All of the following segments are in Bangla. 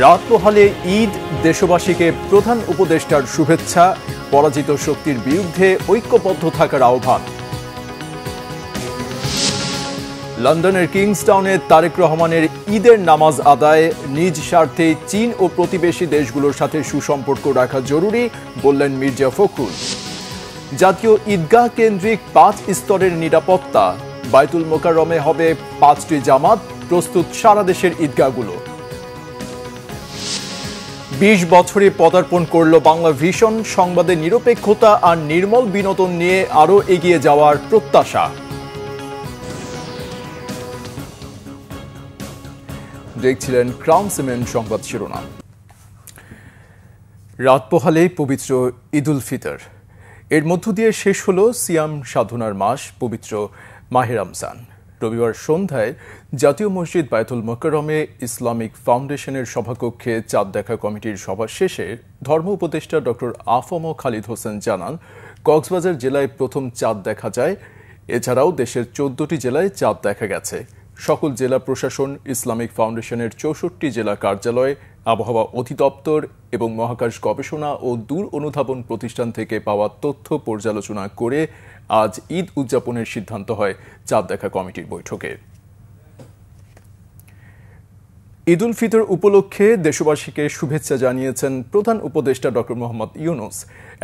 রাত পোহালে ঈদ, দেশবাসীকে প্রধান উপদেষ্টার শুভেচ্ছা, পরাজিত শক্তির বিরুদ্ধে ঐক্যবদ্ধ থাকার আহ্বান। লন্ডনের কিংসটাউনে তারেক রহমানের ঈদের নামাজ আদায়, নিজ স্বার্থে চীন ও প্রতিবেশী দেশগুলোর সাথে সুসম্পর্ক রাখা জরুরি বললেন মির্জা ফখরুল। জাতীয় ঈদগাহ কেন্দ্রিক 5 স্তরের নিরাপত্তা, বায়তুল মোকাররমে হবে 5টি জামাত, প্রস্তুত সারা দেশের ঈদগাহগুলো। 20 বছরে পদার্পণ করল বাংলা ভিশন, সংবাদে নিরপেক্ষতা আর নির্মল বিনোদন নিয়ে আরও এগিয়ে যাওয়ার প্রত্যাশা। দেখছিলেন ক্রাউন সিমেন্ট সংবাদ শিরোনাম। রাত পোহালে পবিত্র ঈদ উল ফিতর, এর মধ্য দিয়ে শেষ হল সিয়াম সাধনার মাস পবিত্র মাহে রমজান। রবিবার সন্ধ্যায় জাতীয় মসজিদ বায়তুল মোকাররমে ইসলামিক ফাউন্ডেশনের সভাকক্ষে চাঁদ দেখা কমিটির সভা শেষে ধর্ম উপদেষ্টা ডক্টর আফম খালিদ হোসেন জানান, কক্সবাজার জেলায় প্রথম চাঁদ দেখা যায়। এছাড়াও দেশের 14টি জেলায় চাঁদ দেখা গেছে। সকল জেলা প্রশাসন, ইসলামিক ফাউন্ডেশনের 64 জেলা কার্যালয়, আবহাওয়া অধিদপ্তর এবং মহাকাশ গবেষণা ও দূর অনুধাবন প্রতিষ্ঠান থেকে পাওয়া তথ্য পর্যালোচনা করে আজ ঈদ উদযাপনের সিদ্ধান্ত হয় চাঁদ দেখা কমিটির বৈঠকে। ঈদ উল ফিতর উপলক্ষে দেশবাসীকে শুভেচ্ছা জানিয়েছেন প্রধান উপদেষ্টা ডক্টর মোহাম্মদ ইউনূস।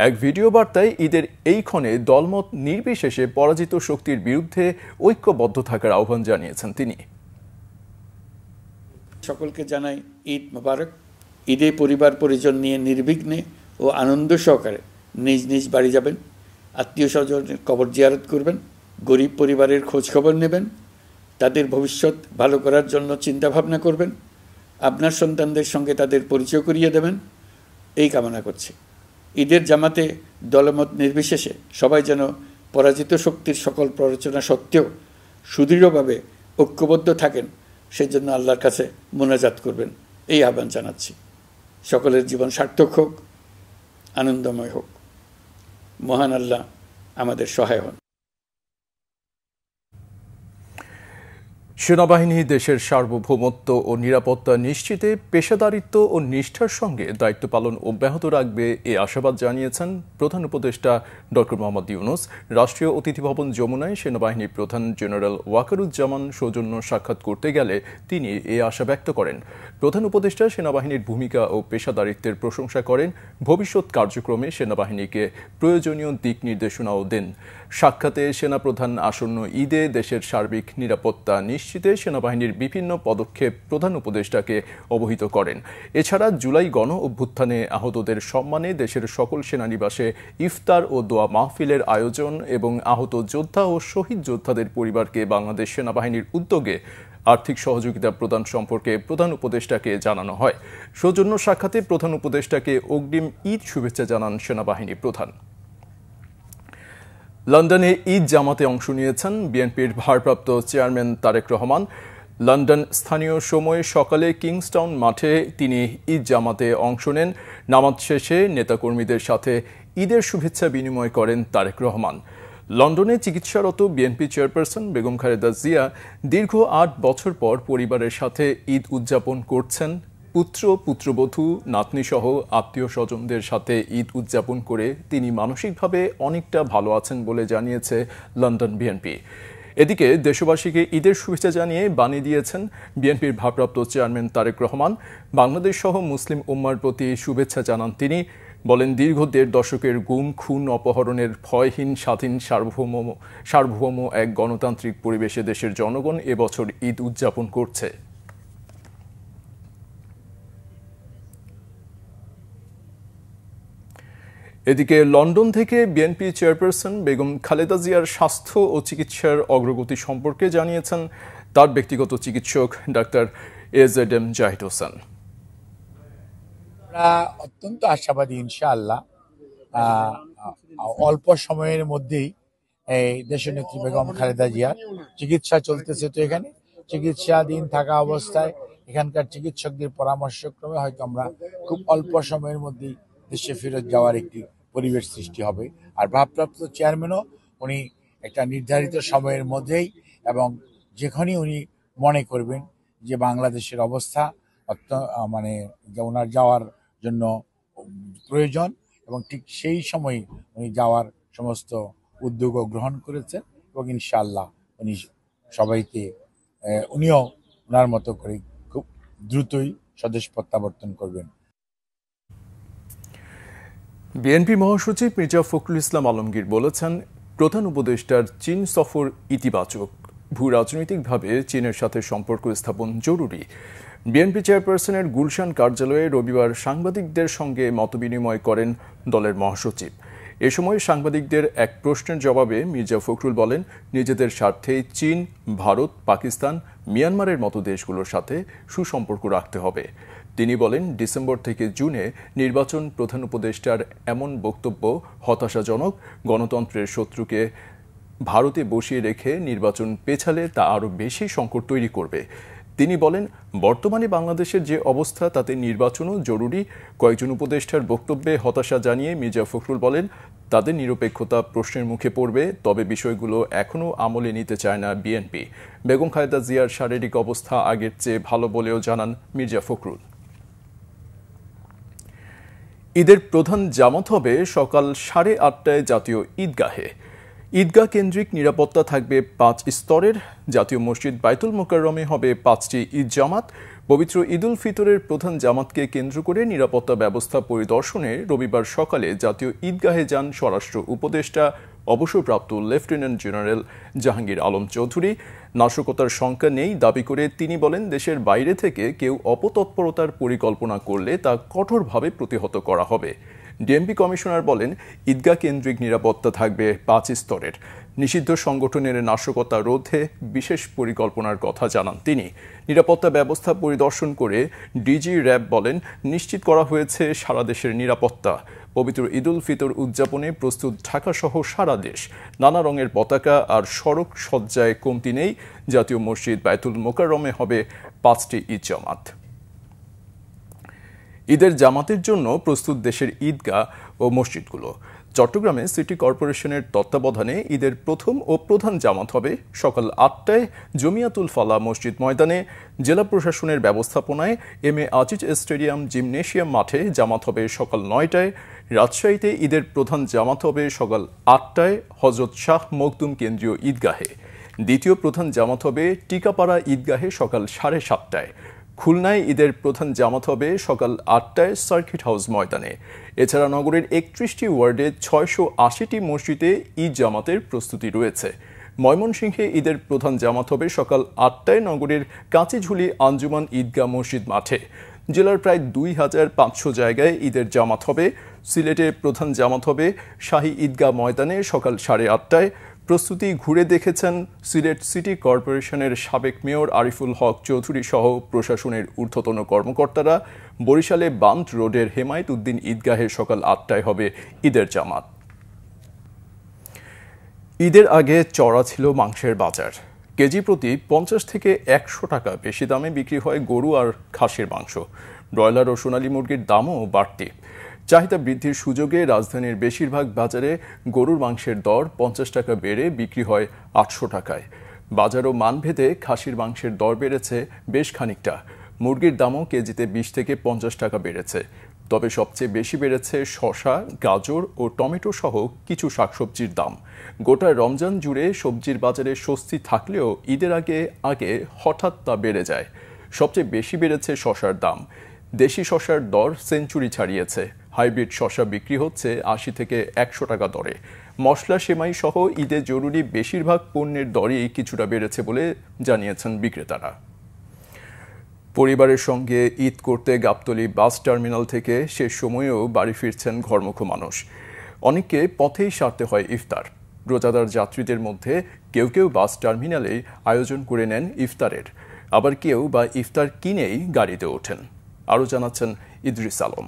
এক ভিডিও বার্তায় ঈদের এই ক্ষণে দলমত নির্বিশেষে পরাজিত শক্তির বিরুদ্ধে ঐক্যবদ্ধ থাকার আহ্বান জানিয়েছেন তিনি। সকলকে জানাই ঈদ মোবারক। ঈদে পরিবার পরিজন নিয়ে নির্বিঘ্নে ও আনন্দ সহকারে নিজ নিজ বাড়ি যাবেন, আত্মীয় স্বজনের কবর জিয়ারত করবেন, গরিব পরিবারের খোঁজ খবর নেবেন, তাদের ভবিষ্যৎ ভালো করার জন্য চিন্তা ভাবনা করবেন, আপনার সন্তানদের সঙ্গে তাদের পরিচয় করিয়ে দেবেন, এই কামনা করছি। ঈদের জামাতে দলমত নির্বিশেষে সবাই যেন পরাজিত শক্তির সকল প্ররোচনা সত্ত্বেও সুদৃঢ়ভাবে ঐক্যবদ্ধ থাকেন, সেজন্য আল্লাহর কাছে মোনাজাত করবেন, এই আহ্বান জানাচ্ছি। সকলের জীবন সার্থক হোক, আনন্দময় হোক। মহান আল্লাহ আমাদের সহায় হন। সেনাবাহিনী দেশের সার্বভৌমত্ব ও নিরাপত্তা নিশ্চিতে পেশাদারিত্ব ও নিষ্ঠার সঙ্গে দায়িত্ব পালন অব্যাহত রাখবে, এ আশাবাদ জানিয়েছেন প্রধান উপদেষ্টা ডক্টর মোহাম্মদ ইউনূস। রাষ্ট্রীয় অতিথি ভবন যমুনায় সেনাবাহিনীর প্রধান জেনারেল ওয়াকারুজ্জামান সৌজন্য সাক্ষাৎ করতে গেলে তিনি এ আশা ব্যক্ত করেন। প্রধান উপদেষ্টা সেনাবাহিনীর ভূমিকা ও পেশাদারিত্বের প্রশংসা করেন। ভবিষ্যৎ কার্যক্রমে সেনাবাহিনীকে প্রয়োজনীয় দিক নির্দেশনাও দেন। সাক্ষাতে সেনাপ্রধান আসন্ন ঈদে দেশের সার্বিক নিরাপত্তা নিশ্চিতে সেনাবাহিনীর বিভিন্ন পদক্ষেপ প্রধান উপদেষ্টাকে অবহিত করেন। এছাড়া জুলাই গণ অভ্যুত্থানে আহতদের সম্মানে দেশের সকল সেনানিবাসে ইফতার ও দোয়া মাহফিলের আয়োজন এবং আহত যোদ্ধা ও শহীদ যোদ্ধাদের পরিবারকে বাংলাদেশ সেনাবাহিনীর উদ্যোগে আর্থিক সহযোগিতা প্রদান সম্পর্কে প্রধান উপদেষ্টাকে জানানো হয়। সৌজন্য সাক্ষাতে প্রধান উপদেষ্টাকে অগ্রিম ঈদ শুভেচ্ছা জানান সেনাবাহিনী প্রধান। লন্ডনে ঈদ জামাতে অংশ নিয়েছেন বিএনপির ভারপ্রাপ্ত চেয়ারম্যান তারেক রহমান। লন্ডন স্থানীয় সময়ে সকালে কিংসটাউন মাঠে তিনি ঈদ জামাতে অংশ নেন। নামাজ শেষে নেতাকর্মীদের সাথে ঈদের শুভেচ্ছা বিনিময় করেন তারেক রহমান। লন্ডনে চিকিৎসারত বিএনপি চেয়ারপারসন বেগম খালেদা জিয়া দীর্ঘ 8 বছর পর পরিবারের সাথে ঈদ উদযাপন করছেন। পুত্র, পুত্রবধূ, নাতনিসহ আত্মীয় স্বজনদের সাথে ঈদ উদযাপন করে তিনি মানসিকভাবে অনেকটা ভালো আছেন বলে জানিয়েছে লন্ডন বিএনপি। এদিকে দেশবাসীকে ঈদের শুভেচ্ছা জানিয়ে বাণী দিয়েছেন বিএনপির ভারপ্রাপ্ত চেয়ারম্যান তারেক রহমান। বাংলাদেশ সহ মুসলিম উম্মার প্রতি শুভেচ্ছা জানান তিনি। বলেন, দীর্ঘ 1.5 দশকের গুম, খুন, অপহরণের ভয়হীন, স্বাধীন, সার্বভৌম এক গণতান্ত্রিক পরিবেশে দেশের জনগণ এবছর ঈদ উদযাপন করছে। এদিকে লন্ডন থেকে বিএনপি চেয়ারপারসন বেগম খালেদা জিয়ার স্বাস্থ্য ও চিকিৎসার অগ্রগতি সম্পর্কে জানিয়েছেন তার ব্যক্তিগত চিকিৎসক ডাক্তার এজেডএম জাহিদ হোসেন। আমরা অত্যন্ত আশাবাদী, ইনশাআল্লাহ অল্প সময়ের মধ্যেই এই দেশনেত্রী বেগম খালেদা জিয়ার চিকিৎসা চলতেছে। তো এখানে চিকিৎসাধীন থাকা অবস্থায় এখানকার চিকিৎসকদের পরামর্শক্রমে হয়তো আমরা খুব অল্প সময়ের মধ্যেই দেশে ফেরত যাওয়ার একটি পরিবেশ সৃষ্টি হবে। আর ভারপ্রাপ্ত চেয়ারম্যানও উনি একটা নির্ধারিত সময়ের মধ্যেই এবং যেখানেই উনি মনে করবেন যে বাংলাদেশের অবস্থা মানে ওনার যাওয়ার জন্য প্রয়োজন, এবং ঠিক সেই সময় উনি যাওয়ার সমস্ত উদ্যোগও গ্রহণ করেছেন, এবং ইনশাআল্লাহ উনি সবাইকে উনিও ওনার মতো করে খুব দ্রুতই স্বদেশ প্রত্যাবর্তন করবেন। বিএনপি মহাসচিব মির্জা ফখরুল ইসলাম আলমগীর বলেছেন, প্রধান উপদেষ্টার চীন সফর ইতিবাচক। ভূ রাজনৈতিকভাবে চীনের সাথে সম্পর্ক স্থাপন জরুরি। বিএনপি চেয়ারপারসনের গুলশান কার্যালয়ে রবিবার সাংবাদিকদের সঙ্গে মতবিনিময় করেন দলের মহাসচিব। এ সময় সাংবাদিকদের এক প্রশ্নের জবাবে মির্জা ফখরুল বলেন, নিজেদের স্বার্থে চীন, ভারত, পাকিস্তান, মিয়ানমারের মতো দেশগুলোর সাথে সুসম্পর্ক রাখতে হবে। তিনি বলেন, ডিসেম্বর থেকে জুনে নির্বাচন প্রধান উপদেষ্টার এমন বক্তব্য হতাশাজনক। গণতন্ত্রের শত্রুকে ভারতে বসিয়ে রেখে নির্বাচন পেছালে তা আরও বেশি সংকট তৈরি করবে। তিনি বলেন, বর্তমানে বাংলাদেশের যে অবস্থা তাতে নির্বাচনও জরুরি। কয়েকজন উপদেষ্টার বক্তব্যে হতাশা জানিয়ে মির্জা ফখরুল বলেন, তাদের নিরপেক্ষতা প্রশ্নের মুখে পড়বে, তবে বিষয়গুলো এখনও আমলে নিতে চায় না বিএনপি। বেগম খালেদা জিয়ার শারীরিক অবস্থা আগের চেয়ে ভালো বলেও জানান মির্জা ফখরুল। ঈদের প্রধান জামাত হবে সকাল 8:30টায় জাতীয় ঈদগাহে। ঈদগাহ কেন্দ্রিক নিরাপত্তা থাকবে 5 স্তরের। জাতীয় মসজিদ বাইতুল মোকাররমে হবে 5টি ঈদ জামাত। পবিত্র ঈদ উল ফিতরের প্রধান জামাতকে কেন্দ্র করে নিরাপত্তা ব্যবস্থা পরিদর্শনে রবিবার সকালে জাতীয় ঈদগাহে যান স্বরাষ্ট্র উপদেষ্টা অবসরপ্রাপ্ত লেফটেন্যান্ট জেনারেল জাহাঙ্গীর আলম চৌধুরী। নাশকতার শঙ্কা নেই দাবি করে তিনি বলেন, দেশের বাইরে থেকে কেউ অপতৎপরতার পরিকল্পনা করলে তা কঠোরভাবে প্রতিহত করা হবে। ডিএমপি কমিশনার বলেন, ঈদগাহ কেন্দ্রিক নিরাপত্তা থাকবে 5 স্তরের। নিষিদ্ধ সংগঠনের নাশকতা রোধে বিশেষ পরিকল্পনার কথা জানান তিনি। নিরাপত্তা ব্যবস্থা পরিদর্শন করে ডিজি র্যাব বলেন, নিশ্চিত করা হয়েছে সারা দেশের নিরাপত্তা। পবিত্র ঈদ উল ফিতর উদযাপনে প্রস্তুত ঢাকাসহ সারা দেশ। নানা রঙের পতাকা আর সড়ক সজ্জায় কমতি নেই। জাতীয় মসজিদ বাইতুল মোকাররমে হবে 5টি ঈদ জামাত। ঈদের জামাতের জন্য প্রস্তুত দেশের ঈদগাহ ও মসজিদগুলো। চট্টগ্রামে সিটি কর্পোরেশনের তত্ত্বাবধানে ঈদের প্রথম ও প্রধান জামাত হবে সকাল 8টায় জমিয়াতুল ফালাহ মসজিদ ময়দানে। জেলা প্রশাসনের ব্যবস্থাপনায় এম.এ. আজিজ স্টেডিয়াম জিমনেশিয়াম মাঠে জামাত হবে সকাল 9টায়। রাজশাহীতে ঈদের প্রধান জামাত হবে সকাল 8টায় হযরত শাহ মখদুম কেন্দ্রীয় ঈদগাহে। দ্বিতীয় প্রধান জামাত হবে টিকাপাড়া ঈদগাহে সকাল 7:30টায়। খুলনায় ঈদের প্রধান জামাত হবে সকাল 8টায় সার্কিট হাউস ময়দানে। এছাড়া নগরের 31টি ওয়ার্ডে 680টি মসজিদে ঈদ জামাতের প্রস্তুতি রয়েছে। ময়মনসিংহে ঈদের প্রধান জামাত হবে সকাল 8টায় নগরের কাঁচিঝুলি আঞ্জুমান ঈদগাহ মসজিদ মাঠে। জেলার প্রায় 2500 জায়গায় ঈদের জামাত হবে। সিলেটে প্রধান জামাত হবে শাহী ঈদগাহ ময়দানে সকাল 8:30টায়। প্রস্তুতি ঘুরে দেখেছেন সিলেট সিটি কর্পোরেশনের সাবেক মেয়র আরিফুল হক চৌধুরী সহ প্রশাসনের ঊর্ধ্বতন কর্মকর্তারা। বরিশালে বান্দ রোডের হেমায়েত উদ্দিন ঈদগাহে সকাল 8টায় হবে ঈদের জামাত। ঈদের আগে চড়া ছিল মাংসের বাজার। কেজি প্রতি 50 থেকে 100 টাকা বেশি দামে বিক্রি হয় গরু আর খাসির মাংস। ব্রয়লার ও সোনালী মুরগির দামও বাড়তি। চাহিদা বৃদ্ধির সুযোগে রাজধানীর বেশিরভাগ বাজারে গরুর মাংসের দর 50 টাকা বেড়ে বিক্রি হয় 800 টাকায়। বাজার ও মানভেদে খাসির মাংসের দর বেড়েছে বেশ খানিকটা। মুরগির দামও কেজিতে 20 থেকে 50 টাকা বেড়েছে। তবে সবচেয়ে বেশি বেড়েছে শসা, গাজর ও টমেটো সহ কিছু শাকসবজির দাম। গোটা রমজান জুড়ে সবজির বাজারে স্বস্তি থাকলেও ঈদের আগে হঠাৎ তা বেড়ে যায়। সবচেয়ে বেশি বেড়েছে শসার দাম। দেশি শসার দর সেঞ্চুরি ছাড়িয়েছে। হাইব্রিড শসা বিক্রি হচ্ছে 80 থেকে 100 টাকা দরে। মশলা, সেমাই সহ ঈদে জরুরি বেশিরভাগ পণ্যের দরই কিছুটা বেড়েছে বলে জানিয়েছেন বিক্রেতারা। পরিবারের সঙ্গে ঈদ করতে গাবতলী বাস টার্মিনাল থেকে শেষ সময়েও বাড়ি ফিরছেন ঘরমুখ মানুষ। অনেককে পথেই সারতে হয় ইফতার। রোজাদার যাত্রীদের মধ্যে কেউ কেউ বাস টার্মিনালেই আয়োজন করে নেন ইফতারের, আবার কেউ বা ইফতার কিনেই গাড়িতে ওঠেন। আরও জানাচ্ছেন ইদ্রিস আলম।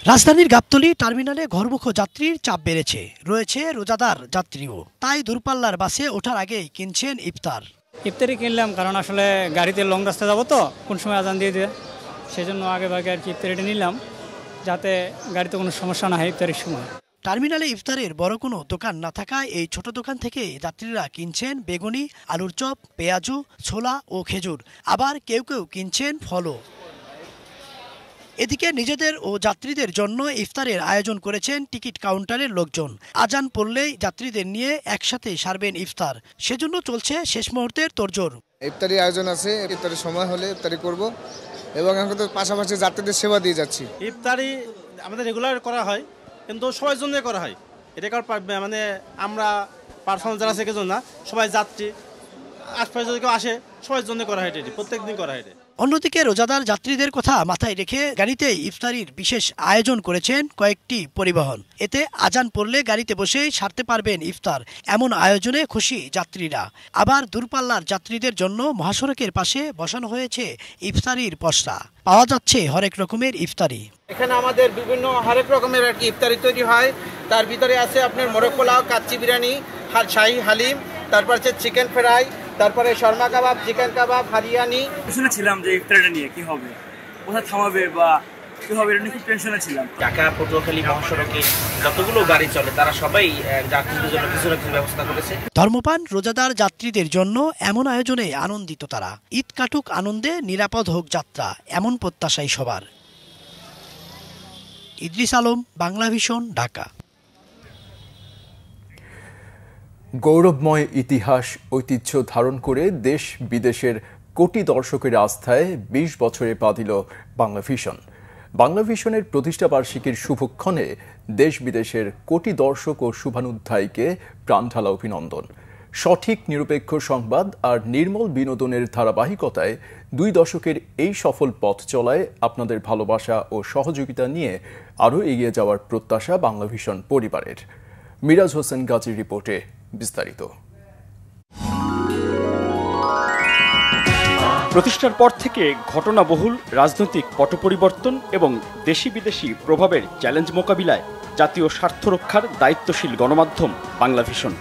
রাজধানীর গাবতলী টার্মিনালে ঘরমুখ যাত্রীর চাপ বেড়েছে। রয়েছে রোজাদার যাত্রীও। তাই দূরপাল্লার বাসে ওঠার আগেই কিনছেন ইফতার। ইফতারি কিনলাম, কারণ আসলে গাড়িতে লং রাস্তা যাবো তো, কোন সময় আজান দিয়ে দেয়, সেই জন্য আগে ভাগে আর কি ইফতারিটা নিলাম, যাতে গাড়িতে কোনো সমস্যা না হয় ইফতারির সময়। টার্মিনালে ইফতারের বড় কোনো দোকান না থাকায় এই ছোট দোকান থেকে যাত্রীরা কিনছেন বেগুনি, আলুর চপ, পেঁয়াজু, ছোলা ও খেজুর। আবার কেউ কেউ কিনছেন ফলও। এদিকে নিজেদের ও যাত্রীদের জন্য ইফতারের আয়োজন করেছেন টিকিট কাউন্টারের লোকজন। আজান পড়লেই যাত্রীদের নিয়ে একসাথে সারবেন ইফতার, সেজন্য চলছে শেষ মুহূর্তের তোড়জোড়। ইফতারি আয়োজন আছে, ইফতারের সময় হলে ইফতারি করব এবং এখন তো পাশাপাশি যাত্রীদের সেবা দিয়ে যাচ্ছি। ইফতারি আমাদের রেগুলার করা হয়, কিন্তু সবার জন্য করা হয়। এটা মানে আমরা পারফরমেন্স যারা আছে কেজন না, সবাই যাত্রী আশপাশে যদি কেউ আসে সবার জন্য করা হয়, এটি প্রত্যেক দিন করা হয়। অন্যদিকে রোজাদার যাত্রীদের কথা মাথায় রেখে গাড়িতে ইফতারির বিশেষ আয়োজন করেছেন কয়েকটি পরিবহন। এতে আজান পড়লে গাড়িতে বসেই সারতে পারবেন ইফতার, এমন আয়োজনে খুশি যাত্রীরা। আবার দূরপাল্লার যাত্রীদের জন্য মহাসড়কের পাশে বসানো হয়েছে ইফতারির পসরা। পাওয়া যাচ্ছে হরেক রকমের ইফতারি। এখানে আমাদের বিভিন্ন হরেক রকমের আর কি ইফতারি তৈরি হয়। তার ভিতরে আছে আপনার মোরগ পোলাও, কাচ্চি বিরিয়ানি, শাহী হালিম, তারপর আছে চিকেন ফ্রাই, তারপরে শর্মা কাবাব, চিকেন কাবাব, হারিয়ানি। শুনেছিলাম যে ইফতারটা নিয়ে কি হবে, কোথায় থামাবে বা কি হবে, এটা নিয়ে খুব টেনশনে ছিলাম। ঢাকা পটুয়াখালী মহাসড়কে যতগুলো গাড়ি চলে তারা সবাই যাত্রীদের জন্য কিছু না কিছু ব্যবস্থা করেছে। ধর্মপান রোজাদার যাত্রীদের জন্য এমন আয়োজনে আনন্দিত তারা। ঈদ কাটুক আনন্দে, নিরাপদ হোক যাত্রা, এমন প্রত্যাশাই সবার। ইদ্রিস আলম, বাংলাভিশন, ঢাকা। গৌরবময় ইতিহাস ঐতিহ্য ধারণ করে দেশ বিদেশের কোটি দর্শকের আস্থায় ২০ বছরে পা দিল বাংলাভিশন। বাংলাভিশনের প্রতিষ্ঠা বার্ষিকীর শুভক্ষণে দেশ বিদেশের কোটি দর্শক ও শুভানুধ্যায়ীকে প্রাণঢালা অভিনন্দন। সঠিক নিরপেক্ষ সংবাদ আর নির্মল বিনোদনের ধারাবাহিকতায় ২ দশকের এই সফল পথ চলায় আপনাদের ভালোবাসা ও সহযোগিতা নিয়ে আরও এগিয়ে যাওয়ার প্রত্যাশা বাংলাভিশন পরিবারের। মিরাজ হোসেন গাজীর রিপোর্টে বিস্তারিত। প্রতিষ্ঠার পর থেকে ঘটনাবহুল রাজনৈতিক পট পরিবর্তন এবং দেশি বিদেশি প্রভাবের চ্যালেঞ্জ মোকাবিলায় জাতীয় স্বার্থ রক্ষার দায়িত্বশীল গণমাধ্যম বাংলাভিশন।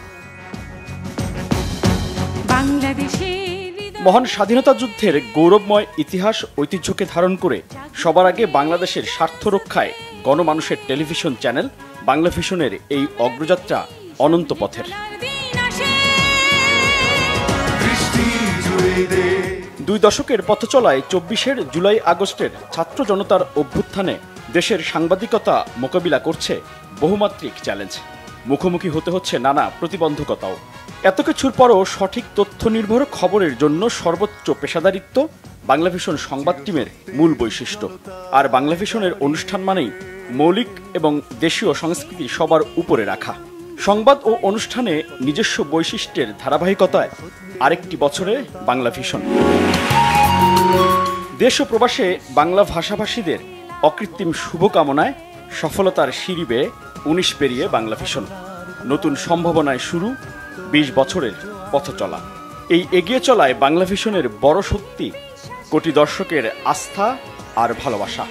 মহান স্বাধীনতা যুদ্ধের গৌরবময় ইতিহাস ঐতিহ্যকে ধারণ করে সবার আগে বাংলাদেশের স্বার্থ রক্ষায় গণমানুষের টেলিভিশন চ্যানেল বাংলাভিশনের এই অগ্রযাত্রা অনন্ত পথের। ২ দশকের পথ চলায় ২৪ জুলাই আগস্টের ছাত্র জনতার অভ্যুত্থানে দেশের সাংবাদিকতা মোকাবিলা করছে বহুমাত্রিক চ্যালেঞ্জ। মুখোমুখি হতে হচ্ছে নানা প্রতিবন্ধকতাও। এত কিছুর পরও সঠিক তথ্য নির্ভর খবরের জন্য সর্বোচ্চ পেশাদারিত্ব বাংলাভিশন সংবাদ টিমের মূল বৈশিষ্ট্য। আর বাংলাভিশনের অনুষ্ঠান মানেই মৌলিক এবং দেশীয় সংস্কৃতি সবার উপরে রাখা। সংবাদ ও অনুষ্ঠানে নিজস্ব বৈশিষ্ট্যের ধারাবাহিকতায় আরেকটি বছরে বাংলাভিশন। দেশ ও প্রবাসে বাংলা ভাষাভাষীদের অকৃত্রিম শুভকামনায় সফলতার সিঁড়ি বেয়ে ১৯ পেরিয়ে বাংলাভিশন। নতুন সম্ভাবনায় শুরু ২০ বছরের পথ চলা। এই এগিয়ে চলায় বাংলাভিশনের বড় শক্তি কোটি দর্শকের আস্থা আর ভালোবাসা।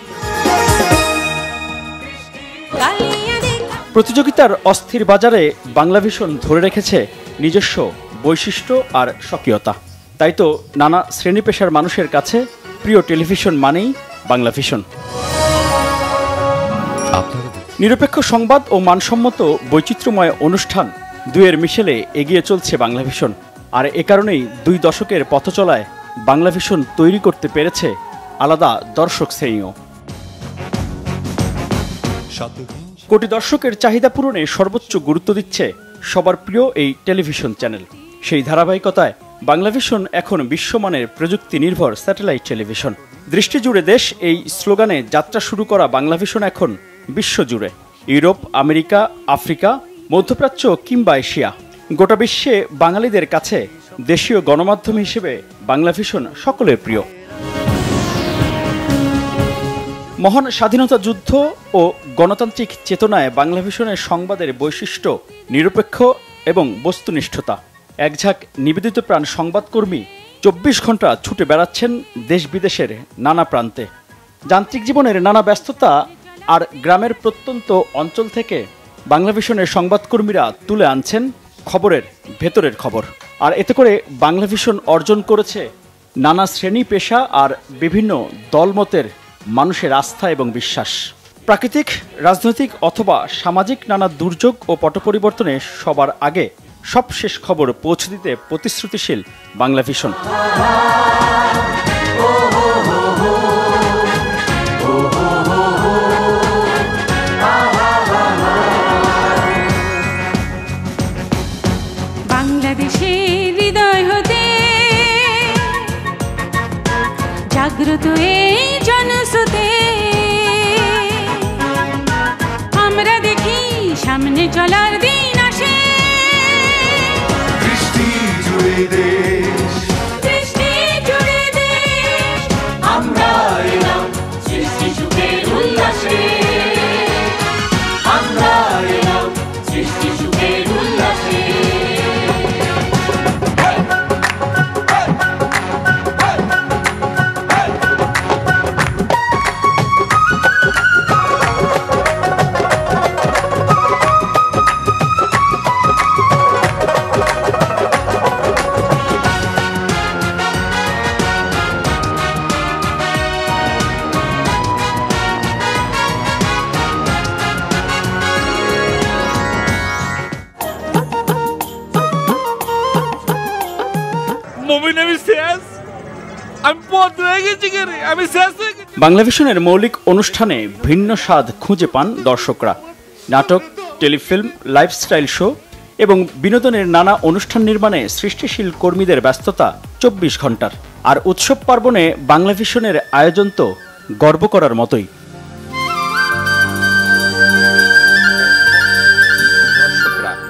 প্রতিযোগিতার অস্থির বাজারে বাংলাভিশন ধরে রেখেছে নিজস্ব বৈশিষ্ট্য আর স্বকীয়তা। তাই তো নানা শ্রেণী পেশার মানুষের কাছে প্রিয় টেলিভিশন মানেই বাংলাভিশন। নিরপেক্ষ সংবাদ ও মানসম্মত বৈচিত্র্যময় অনুষ্ঠান দুয়ের মিশেলে এগিয়ে চলছে বাংলাভিশন। আর এ কারণেই ২ দশকের পথ চলায় বাংলাভিশন তৈরি করতে পেরেছে আলাদা দর্শক শ্রেণীও। কোটি দর্শকের চাহিদা পূরণে সর্বোচ্চ গুরুত্ব দিচ্ছে সবার প্রিয় এই টেলিভিশন চ্যানেল। সেই ধারাবাহিকতায় বাংলাভিশন এখন বিশ্বমানের প্রযুক্তি নির্ভর স্যাটেলাইট টেলিভিশন। দৃষ্টি জুড়ে দেশ এই স্লোগানে যাত্রা শুরু করা বাংলাভিশন এখন বিশ্বজুড়ে, ইউরোপ, আমেরিকা, আফ্রিকা, মধ্যপ্রাচ্য কিংবা এশিয়া, গোটা বিশ্বে বাঙালিদের কাছে দেশীয় গণমাধ্যম হিসেবে বাংলাভিশন সকলের প্রিয়। মহান স্বাধীনতা যুদ্ধ ও গণতান্ত্রিক চেতনায় বাংলাভিশনের সংবাদের বৈশিষ্ট্য নিরপেক্ষ এবং বস্তুনিষ্ঠতা। একঝাঁক নিবেদিত প্রাণ সংবাদকর্মী ২৪ ঘন্টা ছুটে বেড়াচ্ছেন দেশ বিদেশের নানা প্রান্তে। যান্ত্রিক জীবনের নানা ব্যস্ততা আর গ্রামের প্রত্যন্ত অঞ্চল থেকে বাংলাভিশনের সংবাদকর্মীরা তুলে আনছেন খবরের ভেতরের খবর। আর এতে করে বাংলাভিশন অর্জন করেছে নানা শ্রেণী পেশা আর বিভিন্ন দলমতের মানুষের আস্থা এবং বিশ্বাস। প্রাকৃতিক, রাজনৈতিক অথবা সামাজিক নানা দুর্যোগ ও পটপরিবর্তনে সবার আগে সবশেষ খবর পৌঁছে দিতে প্রতিশ্রুতিশীল বাংলাভিশন। বাংলাদেশের হৃদয় হতে জাগ্রত এই জনস্রোতে আমরা দেখি সামনে চলার দিন আসে। দৃষ্টি জুড়ে দেশ, দৃষ্টি জুড়ে দেশ, আমরা এলাম সৃষ্টি সুখের উল্লাসে, আমরা এলাম সৃষ্টি সুখের উল্লাসে। বাংলাভিশনের মৌলিক অনুষ্ঠানে ভিন্ন স্বাদ খুঁজে পান দর্শকরা। নাটক, টেলিফিল্ম, লাইফস্টাইল শো এবং বিনোদনের নানা অনুষ্ঠান নির্মাণে সৃষ্টিশীল কর্মীদের ব্যস্ততা 24 ঘন্টার। আর উৎসব পার্বণে বাংলাভিশনের আয়োজন তো গর্ব করার মতোই।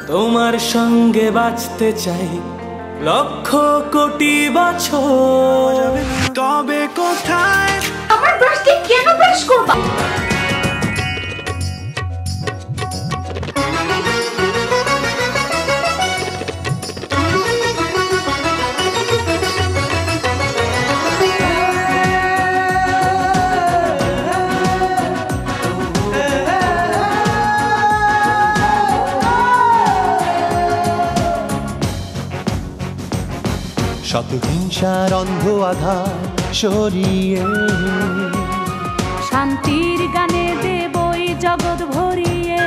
তোমার সঙ্গে বাঁচতে চাই লক্ষ কোটি বছর, তবে কোথায় আমার ব্রাশকে কেন ব্রাশ করবা? শত হিংসার অন্ধ আধার সরিয়ে শান্তির গানে দেবই জগৎ ভরিয়ে,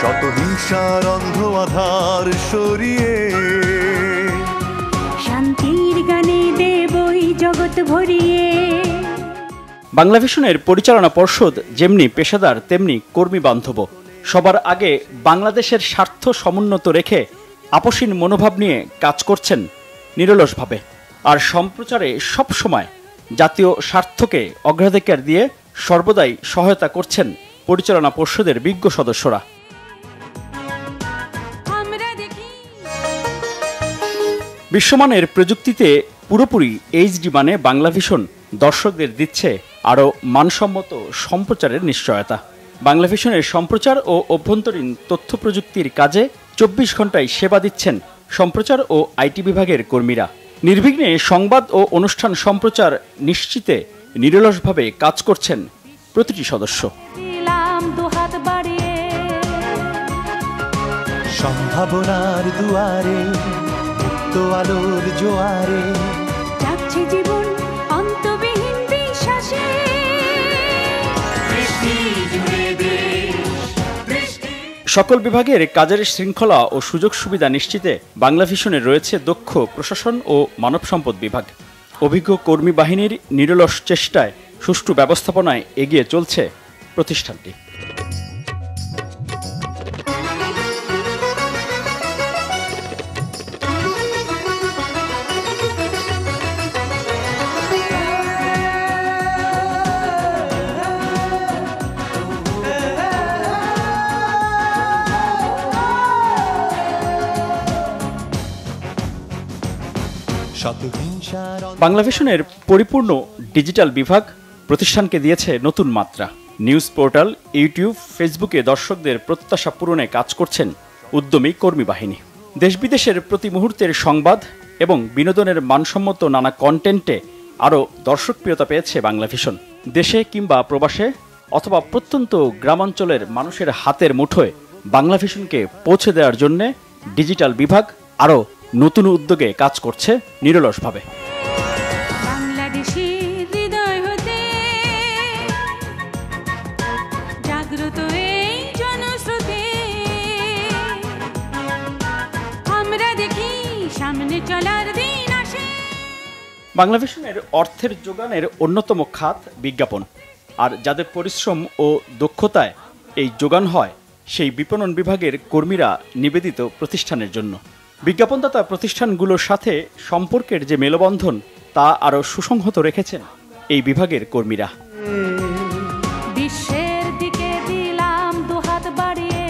শত হিংসার অন্ধ আধার সরিয়ে শান্তির গানে দেবই জগৎ ভরিয়ে। বাংলাভিশনের পরিচালনা পর্ষদ যেমনি পেশাদার তেমনি কর্মী বান্ধব। সবার আগে বাংলাদেশের স্বার্থ সমুন্নত রেখে আপসীন মনোভাব নিয়ে কাজ করছেন নিরলসভাবে। আর সম্প্রচারে সব সময় জাতীয় স্বার্থকে অগ্রাধিকার দিয়ে সর্বদাই সহায়তা করছেন পরিচালনা পর্ষদের বিজ্ঞ সদস্যরা। বিশ্বমানের প্রযুক্তিতে পুরোপুরি এইচডি মানে বাংলাভিশন দর্শকদের দিচ্ছে আরও মানসম্মত সম্প্রচারের নিশ্চয়তা। বাংলাভিশনের সম্প্রচার ও অভ্যন্তরীণ তথ্য প্রযুক্তির কাজে 24 ঘন্টায় সেবা দিচ্ছেন সম্প্রচার ও আইটি বিভাগের কর্মীরা। নির্বিঘ্নে সংবাদ ও অনুষ্ঠান সম্প্রচার নিশ্চিতে নিরলসভাবে কাজ করছেন প্রতিটি সদস্য। সম্ভাবনার দুয়ারে, তো আলোর জোয়ারে যাচ্ছে জীবন অন্তবিহীন বিশ্বাসে। সকল বিভাগের কাজের শৃঙ্খলা ও সুযোগ সুবিধা নিশ্চিতে বাংলাভিশনে রয়েছে দক্ষ প্রশাসন ও মানব সম্পদ বিভাগ। অভিজ্ঞ কর্মী বাহিনীর নিরলস চেষ্টায় সুষ্ঠু ব্যবস্থাপনায় এগিয়ে চলছে প্রতিষ্ঠানটি। বাংলাভিশনের পরিপূর্ণ ডিজিটাল বিভাগ প্রতিষ্ঠানকে দিয়েছে নতুন মাত্রা। নিউজ পোর্টাল, ইউটিউব, ফেসবুকে দর্শকদের প্রত্যাশা পূরণে কাজ করছেন উদ্যমী কর্মী বাহিনী। দেশ বিদেশের প্রতি মুহূর্তের সংবাদ এবং বিনোদনের মানসম্মত নানা কন্টেন্টে আরও দর্শকপ্রিয়তা পেয়েছে বাংলাভিশন। দেশে কিংবা প্রবাসে অথবা প্রত্যন্ত গ্রামাঞ্চলের মানুষের হাতের মুঠোয় বাংলাভিশনকে পৌঁছে দেওয়ার জন্য ডিজিটাল বিভাগ আরও নতুন উদ্যোগে কাজ করছে নিরলসভাবে। সামনে চলার দিন আসে। বাংলাভিশনের অর্থের যোগানের অন্যতম খাত বিজ্ঞাপন, আর যাদের পরিশ্রম ও দক্ষতায় এই যোগান হয় সেই বিপণন বিভাগের কর্মীরা নিবেদিত প্রতিষ্ঠানের জন্য। বিজ্ঞাপনদাতা প্রতিষ্ঠানগুলোর সাথে সম্পর্কের যে মেলবন্ধন তা আরও সুসংহত রেখেছেন এই বিভাগের কর্মীরা। বিশ্বের দিকে দিলাম দুহাত বাড়িয়ে।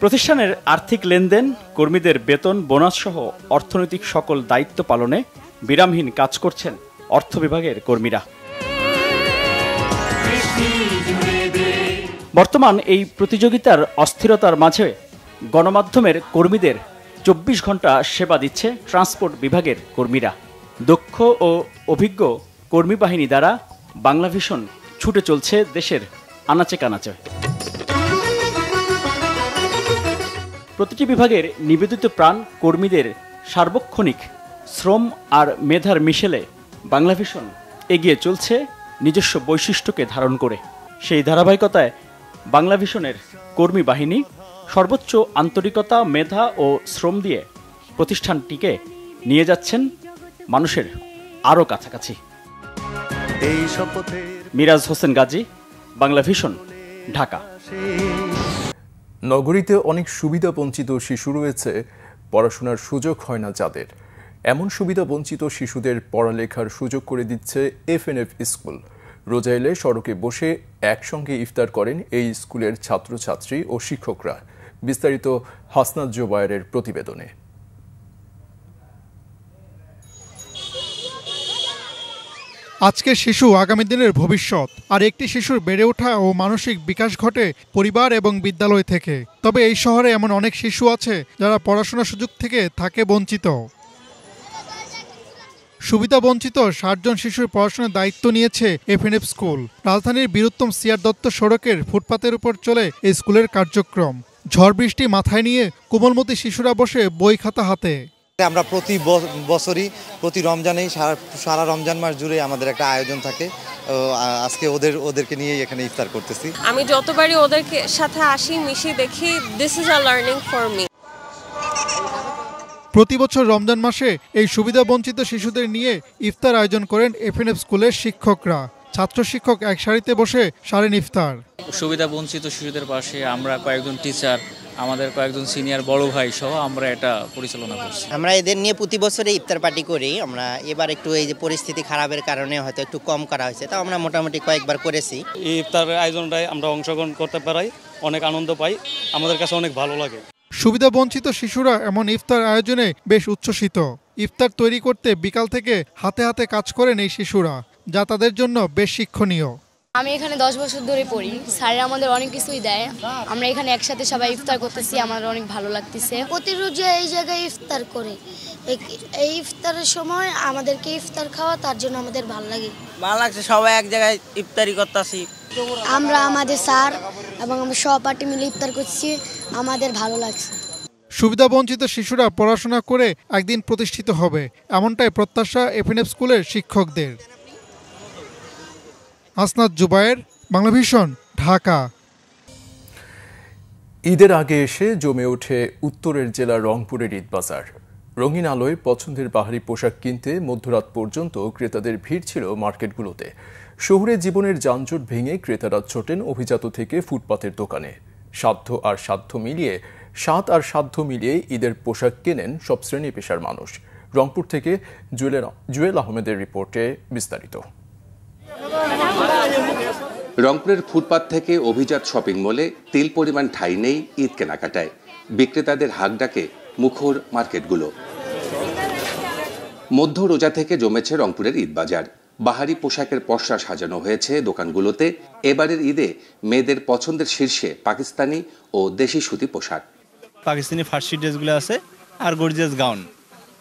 প্রতিষ্ঠানের আর্থিক লেনদেন, কর্মীদের বেতন, বোনাস সহ অর্থনৈতিক সকল দায়িত্ব পালনে বিরামহীন কাজ করছেন অর্থ বিভাগের কর্মীরা। বর্তমান এই প্রতিযোগিতার অস্থিরতার মাঝে গণমাধ্যমের কর্মীদের 24 ঘন্টা সেবা দিচ্ছে ট্রান্সপোর্ট বিভাগের কর্মীরা। দক্ষ ও অভিজ্ঞ কর্মী বাহিনী দ্বারা বাংলাভিশন ছুটে চলছে দেশের আনাচে কানাচে। প্রতিটি বিভাগের নিবেদিত প্রাণ কর্মীদের সার্বক্ষণিক শ্রম আর মেধার মিশেলে বাংলাভিশন এগিয়ে চলছে নিজস্ব বৈশিষ্ট্যকে ধারণ করে। সেই ধারাবাহিকতায় বাংলাভিশনের কর্মী বাহিনী সর্বোচ্চ আন্তরিকতা, মেধা ও শ্রম দিয়ে প্রতিষ্ঠানটিকে নিয়ে যাচ্ছেন মানুষের আরও কাছাকাছি। মিরাজ হোসেন গাজী, বাংলাভিশন, ঢাকা। নগরীতে অনেক সুবিধা বঞ্চিত শিশু রয়েছে, পড়াশোনার সুযোগ হয় না যাদের। এমন সুবিধা বঞ্চিত শিশুদের পড়ালেখার সুযোগ করে দিচ্ছে এফএনএফ স্কুল। রোজা এলে সড়কে বসে একসঙ্গে ইফতার করেন এই স্কুলের ছাত্রছাত্রী ও শিক্ষকরা। বিস্তারিত হাসনাত জুবায়েরের প্রতিবেদনে। আজকের শিশু আগামী দিনের ভবিষ্যৎ, আর একটি শিশুর বেড়ে ওঠা ও মানসিক বিকাশ ঘটে পরিবার এবং বিদ্যালয় থেকে। তবে এই শহরে এমন অনেক শিশু আছে যারা পড়াশোনার সুযোগ থেকে থাকে বঞ্চিত। সুবিধা বঞ্চিত 60 জন শিশুর পড়াশোনার দায়িত্ব নিয়েছে এফএনএফ স্কুল। রাজধানীর বীরুত্তম সিআর দত্ত সড়কের ফুটপাতের উপর চলে এই স্কুলের কার্যক্রম। ঝড় বৃষ্টি মাথায় নিয়ে কোমলমতি শিশুরা বসে বই খাতা হাতে। আমরা প্রতি বছরই প্রতি রমজানেই সারা রমজান মাস জুড়ে আমাদের একটা আয়োজন থাকে। আজকে ওদেরকে নিয়ে এখানে ইফতার করতেছি। আমি যতবারই ওদের সাথে আসি, মিশি, দেখি, this is a learning for me. প্রতি বছর রমজান মাসে এই সুবিধা বঞ্চিত শিশুদের নিয়ে ইফতার আয়োজন করেন এফএনএফ স্কুলের শিক্ষকরা। ছাত্র শিক্ষক এক সারিতে বসে সারেন ইফতার। সুবিধা বঞ্চিত শিশুদের পাশে আমরা কয়েকজন টিচার, আমাদের কয়েকজন সিনিয়র বড় ভাই সহ আমরা এটা পরিচালনা করছি। আমরা এদের নিয়ে প্রতি বছরে ইফতার পার্টি করি। আমরা এবার একটু এই যে পরিস্থিতি খারাপের কারণে হয়তো একটু কম করা হয়েছে, তাও আমরা মোটামুটি কয়েকবার করেছি। এই ইফতারের আয়োজনটায় আমরা অংশগ্রহণ করতে পারি, অনেক আনন্দ পাই, আমাদের কাছে অনেক ভালো লাগে। সুবিধা বঞ্চিত শিশুরা এমন ইফতার আয়োজনে বেশ উচ্ছ্বসিত। ইফতার তৈরি করতে বিকাল থেকে হাতে হাতে কাজ করেন এই শিশুরা, যা তাদের জন্য বেশ শিক্ষণীয়। আমি এখানে 10 বছর ধরে পড়ি। স্যাররা আমাদের অনেক কিছুই দেয়। আমরা এখানে একসাথে সবাই ইফতার করতেছি, আমাদের অনেক ভালো লাগতেছে। প্রতি রোজা এই জায়গায় ইফতার করে, এই ইফতারের সময় আমাদেরকে ইফতার খাওয়া, তার জন্য আমাদের ভালো লাগে। ভালো লাগছে, সবাই এক জায়গায় ইফতারি করতেছি। আমরা আমাদের স্যার এবং আমরা সহপাঠী মিলে ইফতার করছি, আমাদের ভালো লাগছে। সুবিধা বঞ্চিত শিশুরা পড়াশোনা করে একদিন প্রতিষ্ঠিত হবে, এমনটাই প্রত্যাশা এফএনএফ স্কুলের শিক্ষকদের। হাসনাত জুবায়ের, বাংলাভিশন, ঢাকা। ঈদের আগে এসে জমে ওঠে উত্তরের জেলা রংপুরের ঈদ বাজার। রঙিন আলোয় পছন্দের বাহারি পোশাক কিনতে মধ্যরাত পর্যন্ত ক্রেতাদের ভিড় ছিল মার্কেটগুলোতে। শহুরে জীবনের যানজট ভেঙে ক্রেতারা ছোটেন অভিজাত থেকে ফুটপাতের দোকানে। স্বাদ আর সাধ্য মিলিয়ে ঈদের পোশাক কেনেন সব শ্রেণী পেশার মানুষ। রংপুর থেকে জুয়েল আহমেদের রিপোর্টে বিস্তারিত। রংপুরের ফুটপাত থেকে অভিজাত শপিং মলে তিল পরিমাণ ঠাঁই নেই ঈদ কেনাকাটায়। বিক্রেতাদের হাক ডাকে মুখর মার্কেটগুলো। মধ্য রোজা থেকে জমেছে রংপুরের ঈদ বাজার। বাহারি পোশাকের পসরা সাজানো হয়েছে দোকানগুলোতে। এবারের ঈদে মেয়েদের পছন্দের শীর্ষে পাকিস্তানি ও দেশি সুতি পোশাক। পাকিস্তানি ফার্সি ড্রেসগুলো আছে আর গর্জিয়াস গাউন,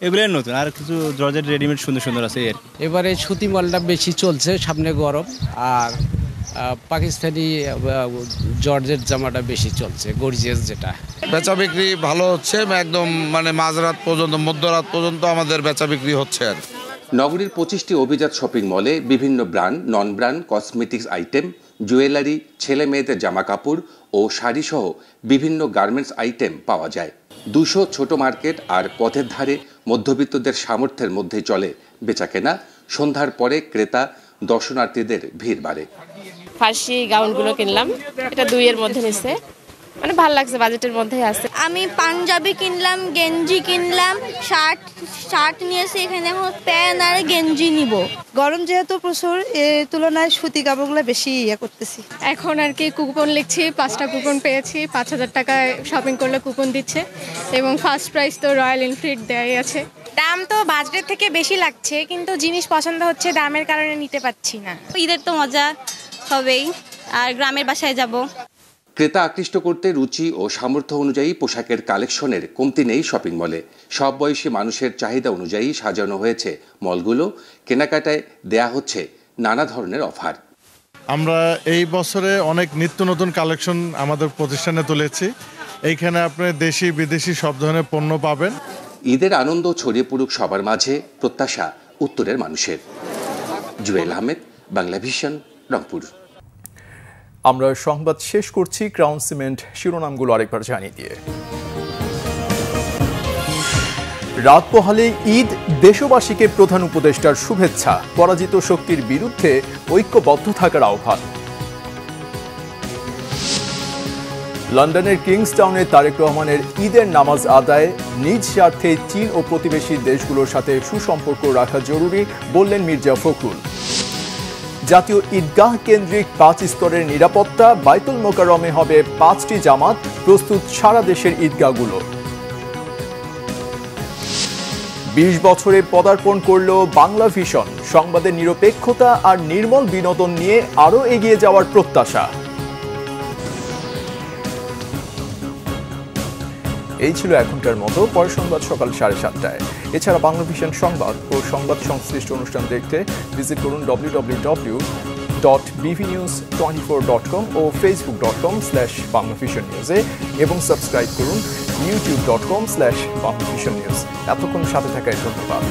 এগুলো নতুন, আর কিছু জর্জেট রেডিমেড সুন্দর সুন্দর আছে। এবারে সুতি মালটা বেশি চলছে, সামনে গরম, আর পাকিস্তানি জর্জেট জামাটা বেশি চলছে, গর্জিয়াস যেটা। বেচা বিক্রি ভালো হচ্ছে, একদম মাঝরাত পর্যন্ত, মধ্যরাত পর্যন্ত আমাদের বেচা বিক্রি হচ্ছে। আর নগরীর 25টি অভিজাত শপিং মলে বিভিন্ন ব্র্যান্ড, নন ব্র্যান্ড কসমেটিক্স আইটেম, জুয়েলারি, ছেলে মেয়েদের জামা কাপড় ও শাড়ি সহ বিভিন্ন গার্মেন্টস আইটেম পাওয়া যায়। 200 ছোট মার্কেট আর পথের ধারে মধ্যবিত্তদের সামর্থ্যের মধ্যেই চলে বেচাকেনা। সন্ধ্যার পরে ক্রেতা দর্শনার্থীদের ভিড় বাড়ে। ফার্সি গাউনগুলো কিনলাম, এটা 2 এর মধ্যে নিচ্ছে, মানে ভালো লাগছে, বাজেটের মধ্যেই আছে। আমি পাঞ্জাবি কিনলাম, গেঞ্জি কিনলাম, শার্ট নিয়েছি, এখানে এখন প্যান্ট আর গেঞ্জি নিব। গরম যেহেতু প্রচুর, এর তুলনায় সুতি কাপড়গুলো বেশি করতেছি। এখন আর কি কুপন লিখছি, 5টা কুপন পেয়েছি, 5000 টাকায় শপিং করলে কুপন দিচ্ছে এবং ফার্স্ট প্রাইস তো রয়্যাল এনফিল্ড দেয়াই আছে। দাম তো বাজেটের থেকে বেশি লাগছে, কিন্তু জিনিস পছন্দ হচ্ছে, দামের কারণে নিতে পারছি না। ঈদের তো মজা হবেই, আর গ্রামের বাসায় যাব। ক্রেতা আকৃষ্ট করতে রুচি ও সামর্থ্য অনুযায়ী পোশাকের কালেকশনের কমতি নেই শপিং মলে। সব বয়সী মানুষের চাহিদা অনুযায়ী সাজানো হয়েছে মলগুলো। কেনাকাটায় দেয়া হচ্ছে নানা ধরনের অফার। আমরা এই বছরে অনেক নিত্য নতুন কালেকশন আমাদের প্রতিষ্ঠানে তুলেছি। এইখানে আপনি দেশি বিদেশি সব ধরনের পণ্য পাবেন। ঈদের আনন্দ ছড়িয়ে পড়ুক সবার মাঝে, প্রত্যাশা উত্তরের মানুষের। জুয়েল আহমেদ, বাংলা ভিশন, রংপুর। আমরা সংবাদ শেষ করছি ক্রাউন সিমেন্ট শিরোনামগুলো আরেকবার জানিয়ে দিয়ে। রাত পোহালে ঈদ, দেশবাসীকে প্রধান উপদেষ্টার শুভেচ্ছা। পরাজিত শক্তির বিরুদ্ধে ঐক্যবদ্ধ থাকার আহ্বান। লন্ডনের কিংসটাউনে তারেক রহমানের ঈদের নামাজ আদায়। নিজ স্বার্থে চীন ও প্রতিবেশী দেশগুলোর সাথে সুসম্পর্ক রাখা জরুরি, বললেন মির্জা ফখরুল। জাতীয় ঈদগাহ কেন্দ্রিক 5 স্তরের নিরাপত্তা। বাইতুল মোকাররমে হবে 5টি জামাত, প্রস্তুত সারা দেশের ঈদগাহগুলো। 20 বছরে পদার্পণ করল বাংলা ভিশন। সংবাদের নিরপেক্ষতা আর নির্মল বিনোদন নিয়ে আরও এগিয়ে যাওয়ার প্রত্যাশা। এই ছিল এখনকার মতো। পরের সংবাদ সকাল 7:30টায়। এছাড়া বাংলা ভিশন সংবাদ ও সংবাদ সংশ্লিষ্ট অনুষ্ঠান দেখতে ভিজিট করুন www.bvnews24.com ও facebook.com/banglavisionnews এবং সাবস্ক্রাইব করুন youtube.com/banglavisionnews। এতক্ষণ সাথে থাকায় ধন্যবাদ।